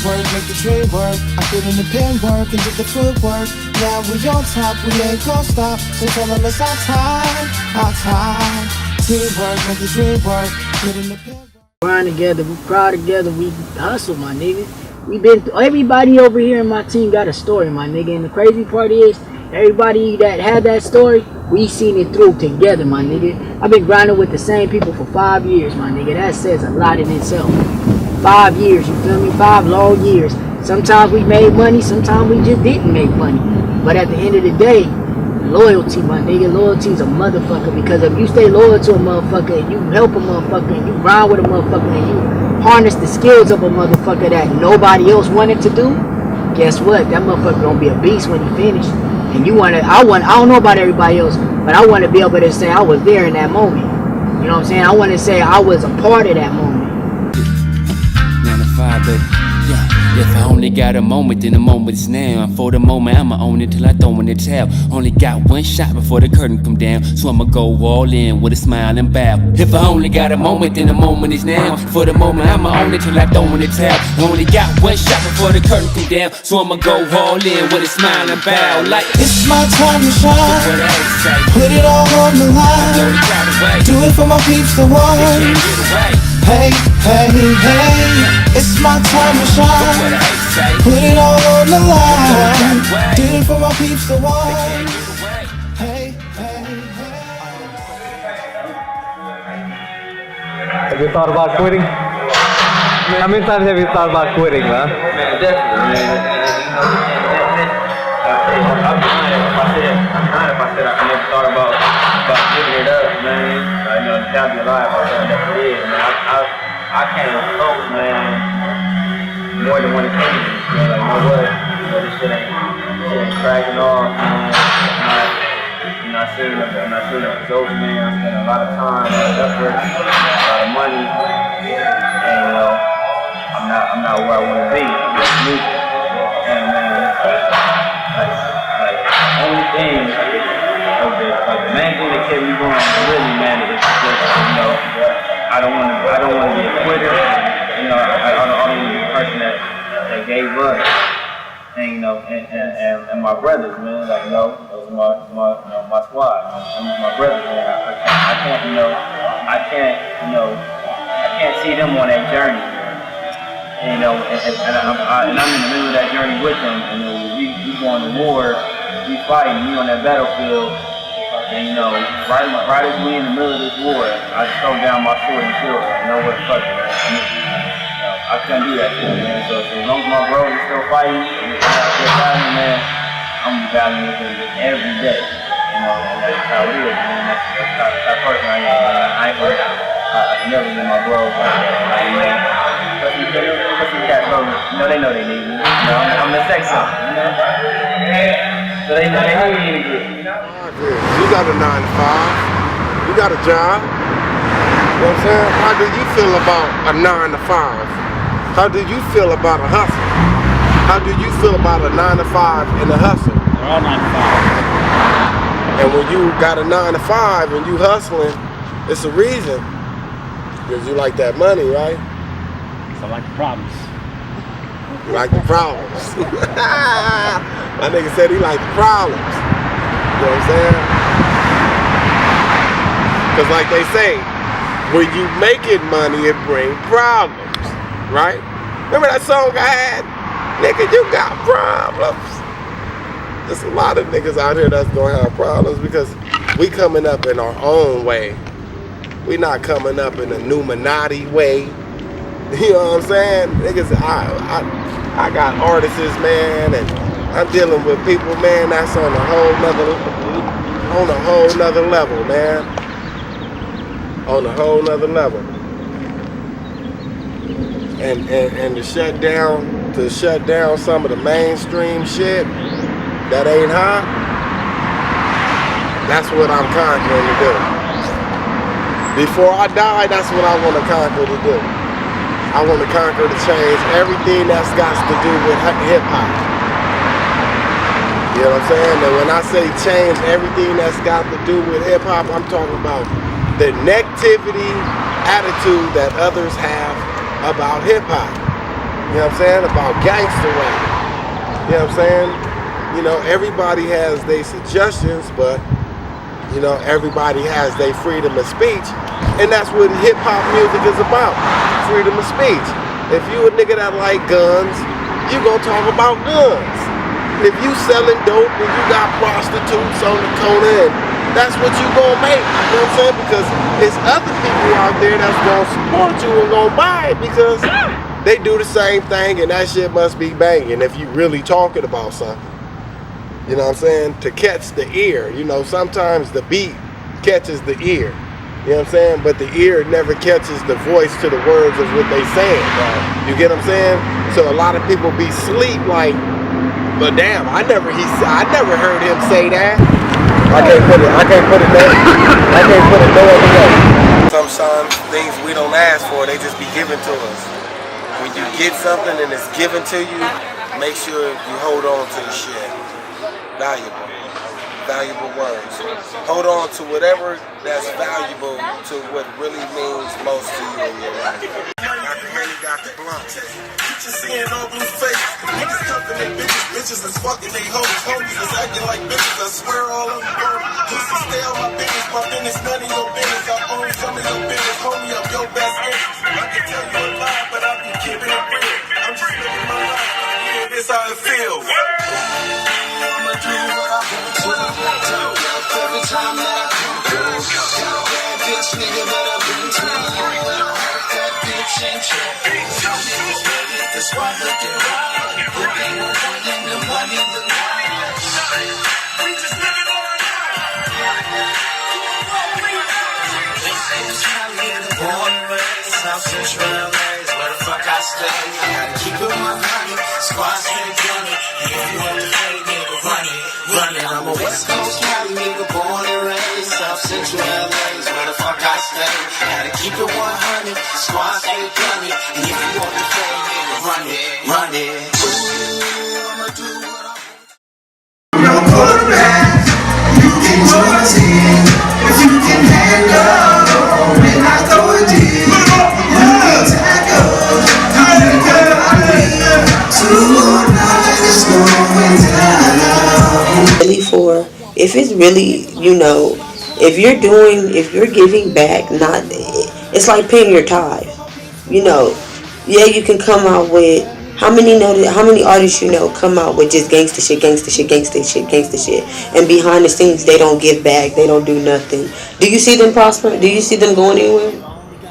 Teamwork make the dream work. I put in the pen work and did the footwork. Now we on top, we ain't gon' stop. So tell them it's our time, our time. Teamwork make the dream work. Put in the pen work. Grind together, we proud together, we hustle, my nigga. We been everybody over here in my team got a story, my nigga. And the crazy part is, everybody that had that story, we seen it through together, my nigga. I've been grinding with the same people for 5 years, my nigga. That says a lot in itself. 5 years, you feel me? 5 long years. Sometimes we made money, sometimes we just didn't make money. But at the end of the day, loyalty, my nigga. Loyalty is a motherfucker, because if you stay loyal to a motherfucker and you help a motherfucker and you grind with a motherfucker and you harness the skills of a motherfucker that nobody else wanted to do, guess what? That motherfucker gonna be a beast when he finished. And I don't know about everybody else, but I want to be able to say I was there in that moment. You know what I'm saying? I want to say I was a part of that moment. 9 to 5, baby. Yeah. If I only got a moment, then the moment is now. And for the moment, I'ma own it till I throw in the towel. Only got one shot before the curtain come down, so I'ma go all in with a smile and bow. If I only got a moment, then the moment is now. For the moment, I'ma own it till I throw in the towel. Only got one shot before the curtain come down, so I'ma go all in with a smile and bow. Like, it's my time to shine. Put it all on the line. Do it for my peeps to watch. Hey, hey, hey, it's my time to shine. Put it all on the line. Did it for my peeps to watch. Hey, hey, hey. Have you thought about quitting? How many times have you thought about quitting, man? Man, definitely, man. I never thought about giving it up, man. That'd be a lie if I never did, man. I came close, man, more than one occasion. You know, like, you know what? You know, this shit ain't cracking off, man. I seen the results, man. I spent a lot of time, a lot of effort, a lot of money, and you know, I'm not where I want to be. And man, like only thing, the main thing that kept me going, really, man, is just, you know, I don't want to be a quitter. You know, I don't want to be a person that gave up. And you know, and my brothers, man, like, you know, those are my squad, my brothers, man. I can't see them on that journey. And, you know, and I'm in the middle of that journey with them. And you know, we going to war, we fighting, we on that battlefield. And you know, right as we in the middle of this war, I just throw down my sword and shield. You know what? Fuck it. I couldn't do that shit, man. So as long as my bros are still fighting, and they're out there battling, man, I'm gonna be battling with them every day. You know, and that's how it is, man. That's that person I am. I can never be my bros like that. Like, you know, cause these cats, bro, you know, they know they need me. You know, I'm the sex song, you know. So they know they need me in the group. You got a 9 to 5. You got a job. You know what I'm saying? How do you feel about a 9 to 5? How do you feel about a hustle? How do you feel about a 9 to 5 and a hustle? They're all 9 to 5. And when you got a 9 to 5 and you hustling, it's a reason. Because you like that money, right? So I like the problems. You like the problems. My nigga said he like the problems. You know what I'm saying? Because like they say, when you making money, it bring problems. Right? Remember that song I had? Nigga, you got problems. There's a lot of niggas out here that's gonna have problems because we coming up in our own way. We not coming up in a Illuminati way. You know what I'm saying? Niggas, I got artists, man, and I'm dealing with people, man, that's on a whole nother level, man. On a whole nother level. And to shut down some of the mainstream shit that ain't hot, that's what I'm conquering to do. Before I die, that's what I want to conquer to do. I want to conquer to change everything that's got to do with hip-hop. You know what I'm saying? And when I say change everything that's got to do with hip-hop, I'm talking about the negativity attitude that others have about hip-hop. You know what I'm saying? About gangster rap. You know what I'm saying? You know, everybody has their suggestions, but you know, everybody has their freedom of speech, and that's what hip-hop music is about, freedom of speech. If you a nigga that like guns, you gonna talk about guns. If you selling dope and you got prostitutes on the corner, and that's what you gonna make, you know what I'm saying? Because it's other people out there that's gonna support you and gonna buy it because they do the same thing, and that shit must be banging if you really talking about something. You know what I'm saying? To catch the ear. You know, sometimes the beat catches the ear. You know what I'm saying? But the ear never catches the voice to the words of what they saying. You get what I'm saying? So a lot of people be sleep like, but damn, I never heard him say that. I can't put it there. I can't put it no other way. Sometimes things we don't ask for, they just be given to us. When you get something and it's given to you, make sure you hold on to the shit. Valuable words. Hold on to whatever that's valuable to what really means most to you in your life. Dr. Henry got the blunt. Just seeing all blue face. Niggas cuffing they bitches is fucking they homies is acting like bitches. I swear all of them go. Pussy stay on my business none of your business. I own some of your business, homie, I'm your best interest. I can tell you a lie, but I be keeping it real. I'm just living my life. Yeah, this how it feels. Every time that I come through, got a bad bitch, nigga, but I bring it to me. I don't hurt that bitch, ain't tripping. Niggas ready, that's why looking right. It ain't no one in the money, but we just living on our life. Born and raised, South Central LA, where the fuck I stay. I gotta keep it 100, squad straight running. If you want the fade, nigga, run it. I'm a West Coast Cali nigga, born and raised, South Central LA, where the fuck I stay. Gotta keep it 100, squad stay gunning. And if you want the fade, nigga, run it. Ooh, I'ma do what I want. No quarterback, you can throw a team if you can handle. When I throw a deep, you can tackle. You can go tonight is going down. Really for if it's really, you know, if you're giving back, not, it's like paying your tithe, you know. Yeah, you can come out with how many artists you know come out with just gangster shit, and behind the scenes they don't give back, they don't do nothing. Do you see them prosper? Do you see them going anywhere?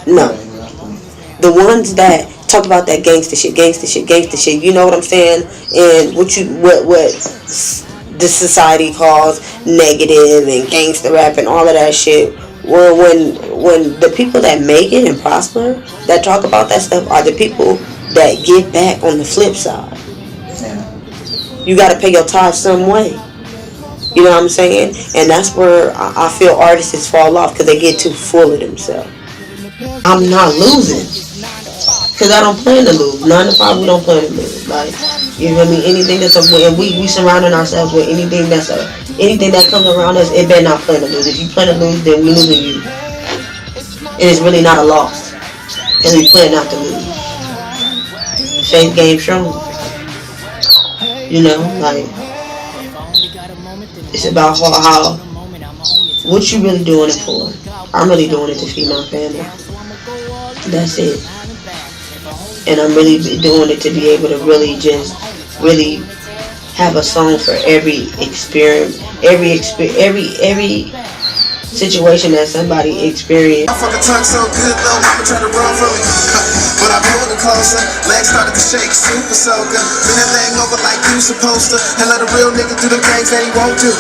No. The ones that talk about that gangster shit, you know what I'm saying? And what the society calls negative and gangster rap and all of that shit. Well, when the people that make it and prosper, that talk about that stuff, are the people that give back on the flip side. You gotta pay your tithe some way. You know what I'm saying? And that's where I feel artists fall off, because they get too full of themselves. I'm not losing, because I don't plan to lose. 9 to 5, we don't plan to lose. Like, you know what I mean? Anything that's and we surrounding ourselves with anything that comes around us, it better not plan to lose. If you plan to lose, then we losing you. It is really not a loss, because we plan not to lose. Faith game strong. You know, like, it's about how what you really doing it for. I'm really doing it to feed my family. That's it. And I'm really doing it to be able to really have a song for every experience, every situation that somebody experienced. I fucking tongue so good, though, mama tried to run from me. But I pulled her closer, legs started to shake, super soaker. Bend that thing over like you supposed to, and let a real nigga do the things that he won't do.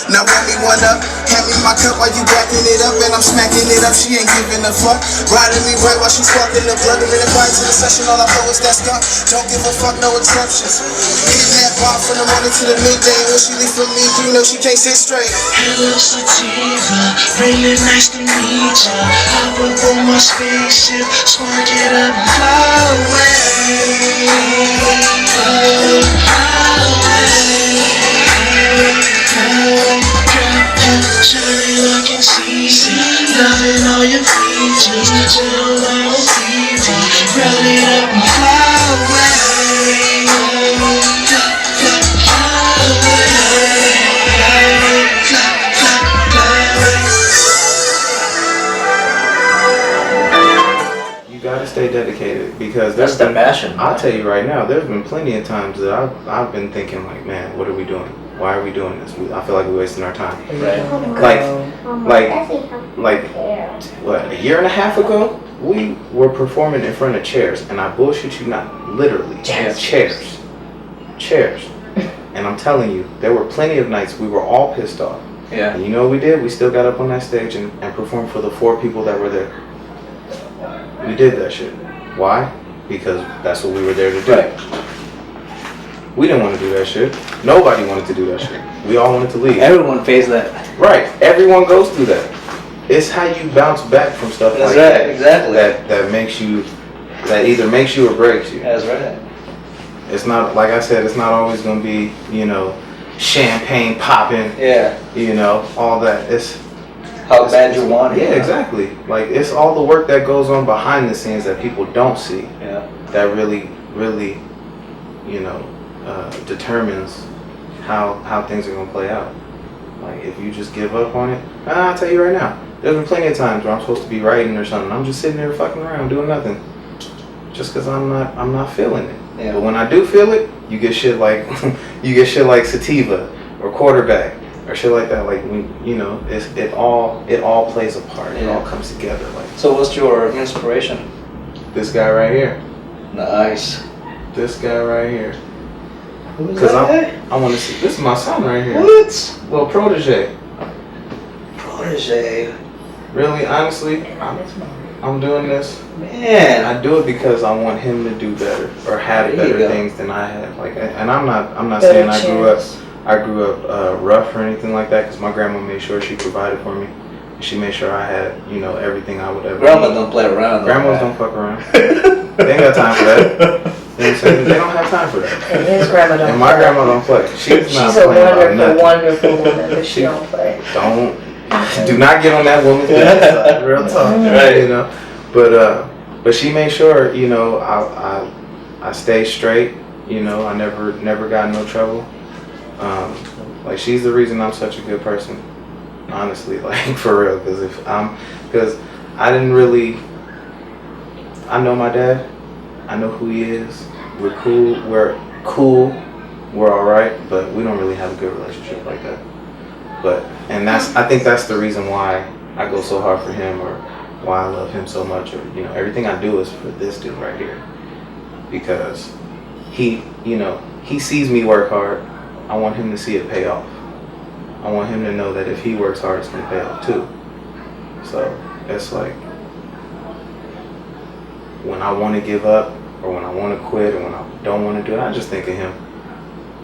Now roll me one up, hand me my cup while you backing it up, and I'm smacking it up, she ain't giving a fuck. Riding me right while she's fucking the blood. The minute quiet to the session, all I know is that skunk. Don't give a fuck, no exceptions. Hitting that bar from the morning to the midday. When she leave for me, you know she can't sit straight. Hello Sativa, really nice to meet ya. Hop up on my spaceship, spark it up and fly away. Shawty looking sleazy, loving all your features. Chill out on TV, roll it up and fly away. Because That's the passion. I'll tell you right now, there's been plenty of times that I've been thinking like, man, what are we doing? Why are we doing this? I feel like we're wasting our time. Like, what, a year and a half ago, we were performing in front of chairs, and I bullshit you not, literally, chairs. And I'm telling you, there were plenty of nights we were all pissed off. Yeah. And you know what we did? We still got up on that stage and performed for the 4 people that were there. We did that shit. Why? Because that's what we were there to do. Right. We didn't want to do that shit. Nobody wanted to do that shit. We all wanted to leave. Everyone faced that. Right. Everyone goes through that. It's how you bounce back from stuff That's like right, that. exactly. That makes you, that either makes you or breaks you. That's right. It's not, like I said, it's not always going to be, you know, champagne popping. Yeah. You know, all that. It's how bad you want it. Yeah, exactly. Like, it's all the work that goes on behind the scenes that people don't see. Yeah. That really, you know, determines how things are gonna play out. Like, if you just give up on it, I'll tell you right now, there's been plenty of times where I'm supposed to be writing or something. I'm just sitting there fucking around doing nothing, just because I'm not feeling it. Yeah. But when I do feel it, you get shit like sativa or quarterback or shit like that. Like, when, you know, it all plays a part. It all comes together. Like, so what's your inspiration? This guy right here. Nice. This guy right here. Who's Because that? I want to see. This is my son right here. What? Little protege. Protege. Really, honestly, I'm doing this. Man. I do it because I want him to do better or have There you better go. things than I had. Like, and I'm not saying I grew up rough or anything like that, because my grandma made sure she provided for me. She made sure I had, you know, everything I would ever Grandma need. don't play around. Grandmas don't fuck around. They ain't got time for that. You know what I'm saying? They don't have time for that. And his grandma don't And my play. grandma don't play. She's not a playing about wonderful, nothing. wonderful woman, but she don't play. Do not get on that woman's bad side. Real talk. Right. You know? But she made sure, you know, I stay straight. You know, I never got in no trouble. Like, she's the reason I'm such a good person. Honestly, like, for real. Because I didn't really, I know my dad. I know who he is. We're cool. We're all right, but we don't really have a good relationship like that. I think that's the reason why I go so hard for him, or why I love him so much, or, you know, everything I do is for this dude right here. Because he sees me work hard. I want him to see it pay off. I want him to know that if he works hard, it's gonna pay off too. So it's like, when I want to give up, or when I want to quit, or when I don't want to do it, I just think of him.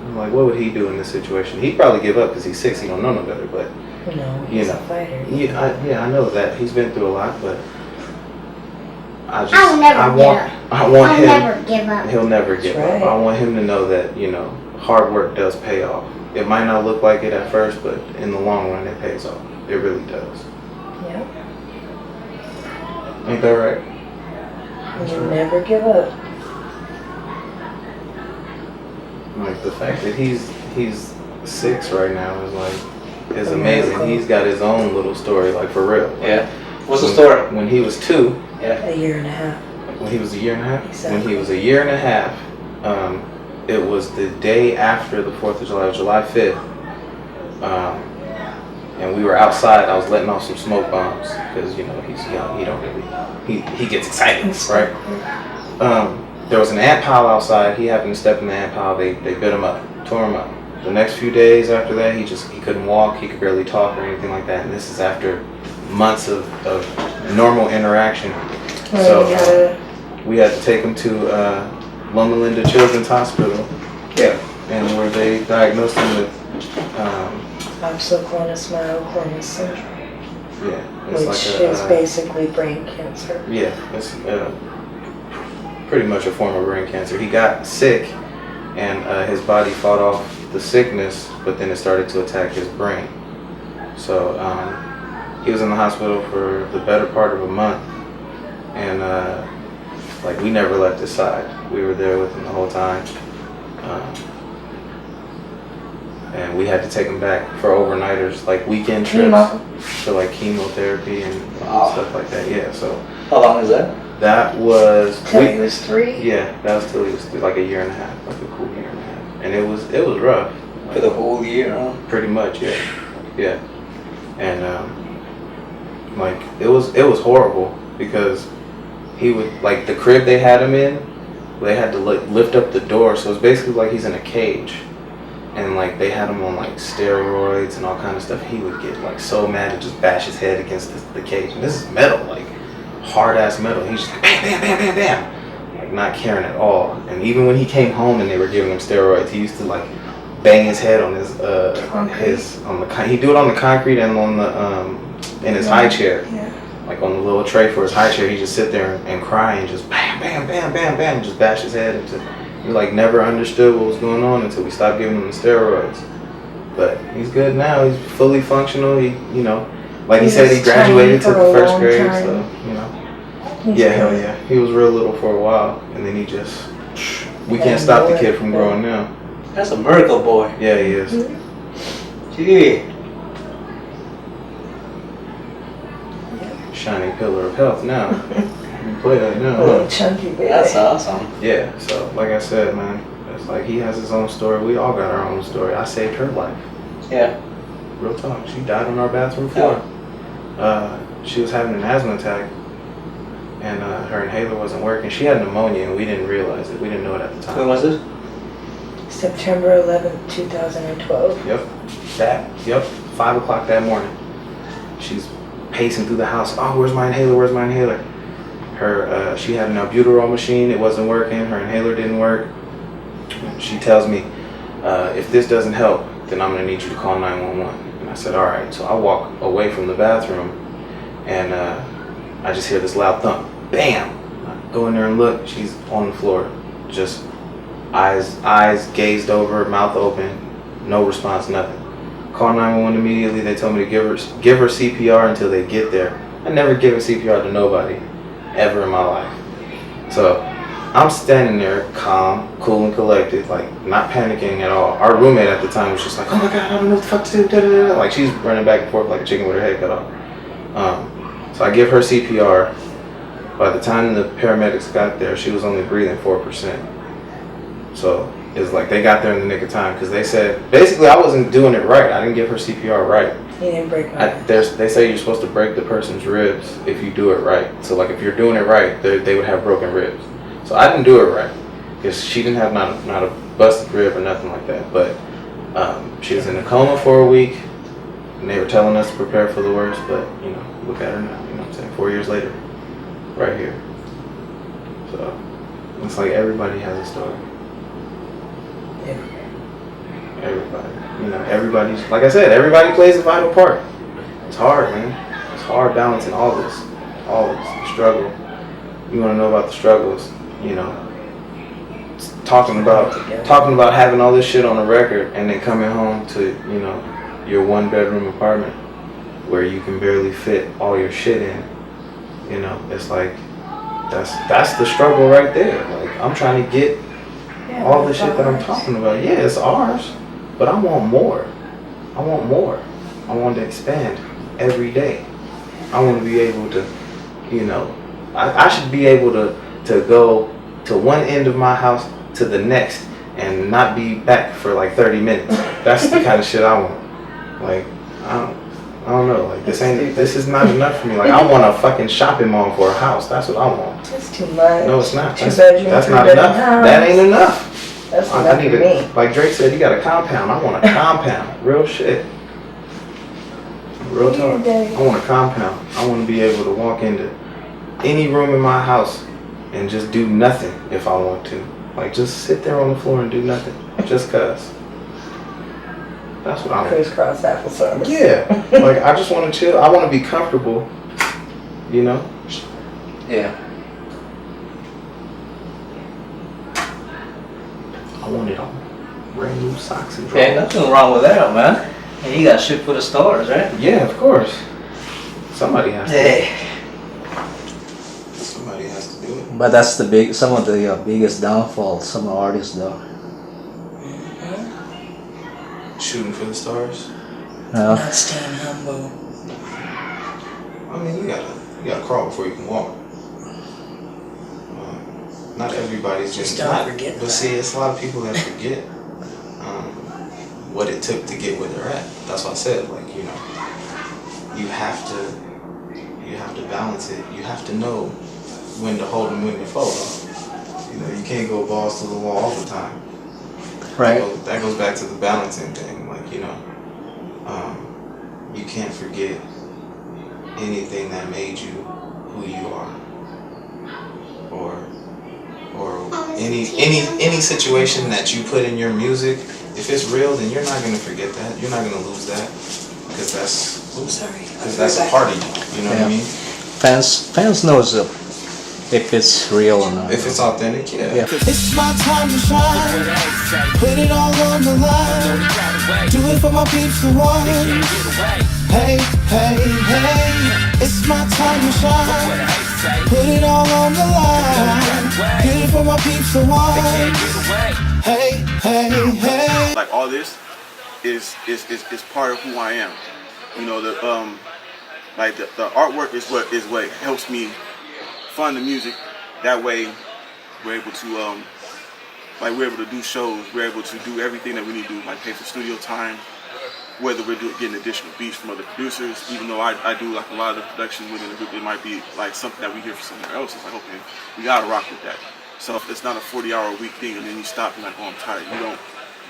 I'm like, what would he do in this situation? He'd probably give up because he's 6. He don't know no better. But No, you he's know, a fighter. I know that he's been through a lot, but I I'll never give up. I want I'll him. never give up. He'll never give That's up. right. I want him to know that, you know, hard work does pay off. It might not look like it at first, but in the long run, it pays off. It really does. Yep. Ain't that right? You never give up. Like, the fact that he's 6 right now is amazing. He's got his own little story, like, for real. Like, Yeah. What's the story? When he was 2. Yeah. A year and a half. When he was a year and a half? Exactly. When he was a year and a half, it was the day after the 4th of July, July 5th. And we were outside. I was letting off some smoke bombs because, you know, he's young. He don't really, he gets excited, right? There was an ant pile outside. He happened to step in the ant pile. They bit him up, tore him up. The next few days after that, he couldn't walk. He could barely talk or anything like that. And this is after months of normal interaction. So we had to take him to Loma Linda Children's Hospital. Yeah. And where they diagnosed him with Oxyclonus myoclonus syndrome, yeah, it's which like is basically brain cancer. Yeah, it's pretty much a form of brain cancer. He got sick, and his body fought off the sickness, but then it started to attack his brain. So he was in the hospital for the better part of a month, and like, we never left his side. We were there with him the whole time. And we had to take him back for overnighters, like weekend trips, to like chemotherapy and stuff like that. Yeah, so. How long is that? That was Till he was 3? Yeah, that was till he was like a year and a half, like a cool year and a half, and it was rough. For the whole year, huh? Pretty much, yeah, yeah, and like it was horrible because he would like the crib they had him in, they had to lift up the door, so it's basically like he's in a cage, and like they had him on like steroids and all kind of stuff. He would get like so mad and just bash his head against the cage, and this is metal, like hard ass metal. He's just like, bam, bam, bam, bam, bam, like not caring at all. And even when he came home and they were giving him steroids, he used to like bang his head on his he'd do it on the concrete and on the in his high chair, like on the little tray for his high chair. He just sit there and cry and just bam, bam, bam, bam, bam, and just bash his head into. He like never understood what was going on until we stopped giving him the steroids. But he's good now. He's fully functional. He, you know, like he said, he graduated to the first grade, so you know. Yeah, hell yeah. He was real little for a while, and then he just. We can't stop the kid from growing now. That's a miracle boy. Yeah, he is. Gee. Shining pillar of health now. You play that now. Little chunky baby. That's awesome. Yeah, so like I said, man, it's like he has his own story. We all got our own story. I saved her life. Yeah. Real talk. She died on our bathroom floor. She was having an asthma attack, and her inhaler wasn't working. She had pneumonia, and we didn't realize it. We didn't know it at the time. When was it? September 11th, 2012. Yep. 5 o'clock that morning. She's pacing through the house. Oh, where's my inhaler? Where's my inhaler? She had an albuterol machine. It wasn't working. Her inhaler didn't work. She tells me, if this doesn't help, then I'm gonna need you to call 911. And I said, all right. So I walk away from the bathroom, and I just hear this loud thump. Bam! I go in there and look. She's on the floor, just eyes gazed over, mouth open, no response, nothing. Call 911 immediately. They told me to give her CPR until they get there. I never given CPR to nobody ever in my life. So I'm standing there calm, cool and collected, like not panicking at all. Our roommate at the time was just like, oh my God, I don't know what the fuck to do. Da, da, da. Like she's running back and forth like a chicken with her head cut off. So I give her CPR. By the time the paramedics got there, she was only breathing 4%. So it's like they got there in the nick of time because they said, basically I wasn't doing it right. I didn't give her CPR right. You didn't break her. They say you're supposed to break the person's ribs if you do it right. So like if you're doing it right, they would have broken ribs. So I didn't do it right because she didn't have not a busted rib or nothing like that. But she was in a coma for a week, and they were telling us to prepare for the worst. But you know, look at her now. You know what I'm saying? 4 years later, right here. So it's like everybody has a story. Everybody, you know, everybody's, like I said, everybody plays a vital part. It's hard, man. It's hard balancing all this, the struggle. You want to know about the struggles, you know, talking about having all this shit on the record and then coming home to, you know, your 1-bedroom apartment where you can barely fit all your shit in. You know, it's like, that's the struggle right there. Like, I'm trying to get all the shit that I'm talking about. Yeah, it's ours. But I want more. I want to expand every day. I want to be able to, you know, I should be able to go to one end of my house to the next and not be back for like 30 minutes. That's the kind of shit I want. Like, I don't know. Like this is not enough for me. Like I want a fucking shopping mall for a house. That's what I want. That's too much. No, it's not. That's not enough. That ain't enough. That's enough for me. Like Drake said, you got a compound. I want a compound. Real shit. Real talk. I want a compound. I want to be able to walk into any room in my house and just do nothing if I want to. Like just sit there on the floor and do nothing. Just cause. That's what I want. Crisscross applesauce. Yeah. Like I just want to chill. I want to be comfortable. You know? Yeah. I want it all. Brand new socks and drawers. Yeah, nothing wrong with that, man. And you got shit for the stores, right? Yeah, of course. Somebody has to. Hey. Somebody has to do it. But that's some of the biggest downfalls, some artists though. Shooting for the stars. No. Not staying humble. I mean, you gotta crawl before you can walk. not everybody's Just been, don't forget but that. see, it's a lot of people that forget what it took to get where they're at. That's why I said, like, you know, you have to balance it. You have to know when to hold and when to fold. You know, you can't go balls to the wall all the time. Right. That goes back to the balancing thing. Like, you know, you can't forget anything that made you who you are, or any situation that you put in your music. If it's real, then you're not gonna forget that. You're not gonna lose that, because that's a part of you. You know what I mean? Fans knows if it's real or not. If it's authentic, yeah. It's my time to shine. Put it all on the line. Do it for my peeps the one. Hey, hey, hey. It's my time to shine. Put it all on the line. Get it for my peeps the one. Hey, hey, hey. Like all this is part of who I am. You know, the artwork is what helps me fund the music. That way we're able to do shows, we're able to do everything that we need to do, like pay for studio time, whether we're getting additional beats from other producers. Even though I do like a lot of the production within the group, it might be like something that we hear from somewhere else. It's like, okay, we gotta rock with that. So if it's not a 40-hour-a-week thing and then you stop and like, oh, I'm tired. You don't.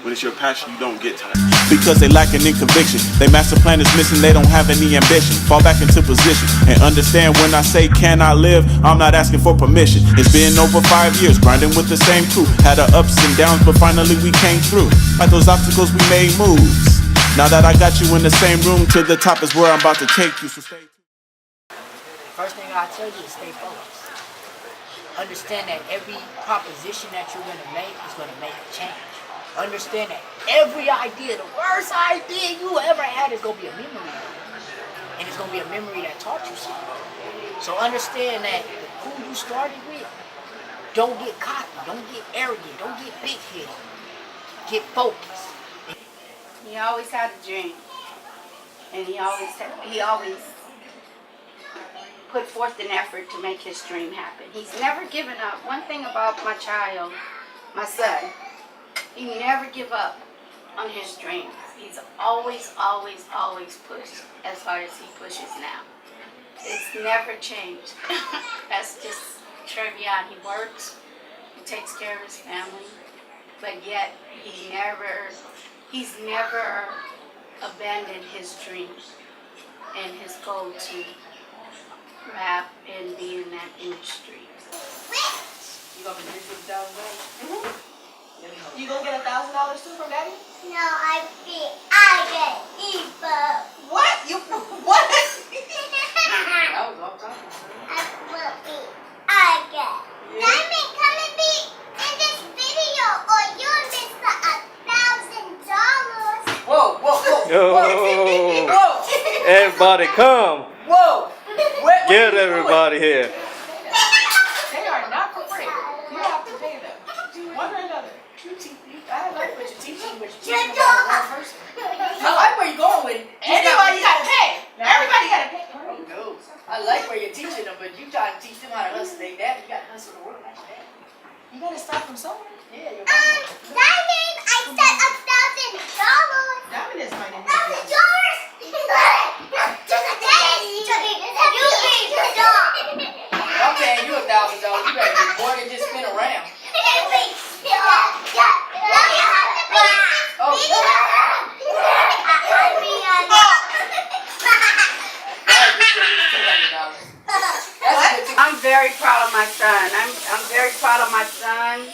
When it's your passion, you don't get tired. Because they lacking in conviction. They master plan is missing, they don't have any ambition. Fall back into position and understand when I say can I live, I'm not asking for permission. It's been over 5 years grinding with the same crew. Had our ups and downs, but finally we came through. Like those obstacles, we made moves. Now that I got you in the same room, to the top is where I'm about to take you, so stay tuned. First thing I'll tell you is stay focused. Understand that every proposition that you're going to make is going to make a change. Understand that every idea, the worst idea you ever had, is going to be a memory. And it's going to be a memory that taught you something. So understand that the crew you started with, don't get cocky, don't get arrogant, don't get big-headed. Get focused. He always had a dream. And he always put forth an effort to make his dream happen. He's never given up. One thing about my child, my son, he never give up on his dreams. He's always pushed as hard as he pushes now. It's never changed. That's just trivia. He works, he takes care of his family, but yet he's never abandoned his dreams and his goal to rap and be in that industry. You gonna be rich with $1,000? You gonna get $1,000 too from Daddy? No, I get evil. What? You what? That was off topic. I get. Diamond, come and be in this video, or you'll miss the $1,000. Whoa, whoa, whoa, Yo. whoa! Everybody come. Whoa! Get everybody here. They are not for free. You have to pay them. One or another. I like what you're teaching, but you're teaching about one person. I like where you're going with it. Everybody gotta pay. Everybody gotta pay. Oh no. I like where you're teaching them, but you trying to teach them how to hustle their dad. You gotta hustle the world like that. You gotta start from somewhere. Yeah, you're right. Diamond, I said $1,000. Diamond is my name. That's yours. Okay, you $1,000. You better be more than just spin around. I'm very proud of my son. I'm very proud of my son.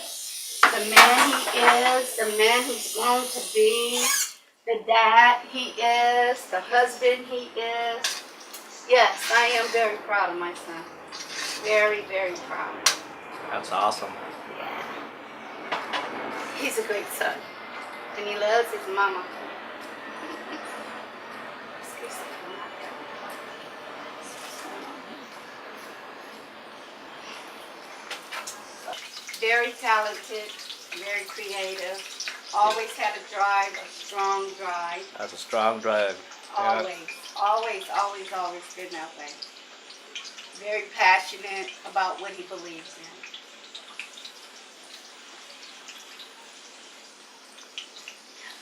The man he is, the man he's grown to be, the dad he is, the husband he is. Yes, I am very proud of my son. Very, very proud. That's awesome. Yeah. He's a great son. And he loves his mama. Very talented, very creative. Always had a drive, a strong drive. That's a strong drive. Always been that way. Very passionate about what he believes in.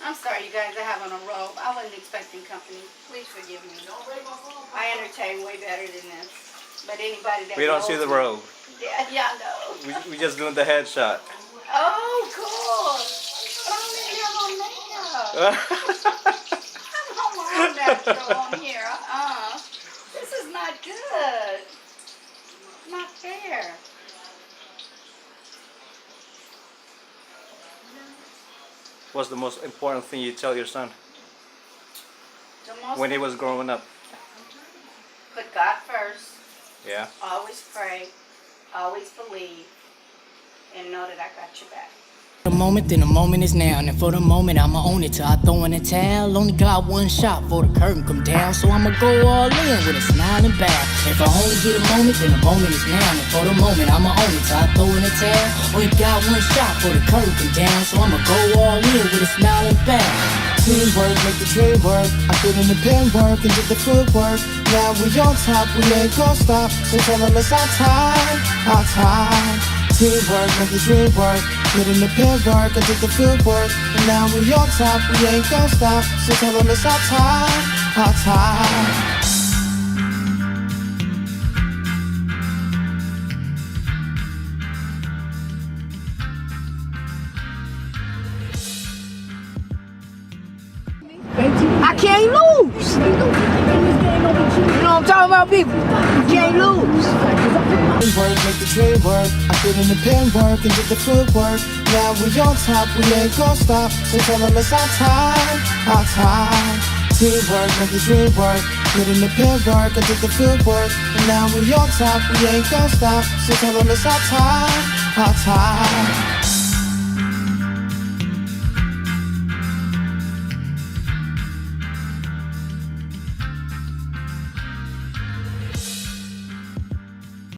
I'm sorry, you guys. I have on a robe. I wasn't expecting company. Please forgive me. I entertain way better than this. But anybody that We don't knows see the me- robe. Yeah, I know. We just doing the headshot. Oh, cool. But I don't even have on makeup. I don't want natural on here. This is not good. Not fair. What's the most important thing you tell your son The most when he was growing up? Put God first. Yeah. Always pray. Always believe. And know that I got your back. The moment, then the moment is now. And for the moment, I'ma own it till I throw in the towel. Only got one shot before the curtain come down. So I'ma go all in with a smiling back. If I only get a moment, then the moment is now. And for the moment, I'ma own it till I throw in the towel. Only got one shot before the curtain come down. So I'ma go all in with a smiling back. Teamwork, make the dream work. I put in the pen work and did the footwork. Now we on top, we ain't gon' stop. So tell them it's our time, our time. Teamwork, make the dream work. Put in the pen work and did the footwork. And now we on top, we ain't gon' stop. So tell them it's our time, our time. I can't lose. You know what I'm talking about, people? You can't lose. Work, make the dream work. I put in the pen work and did the footwork. Now we on top, we ain't gon' stop. So tell them it's our time, our time. Teamwork, make the dream work. Put in the pen work and did the footwork. And now we on top, we ain't gon' stop. So tell them it's our time, our time.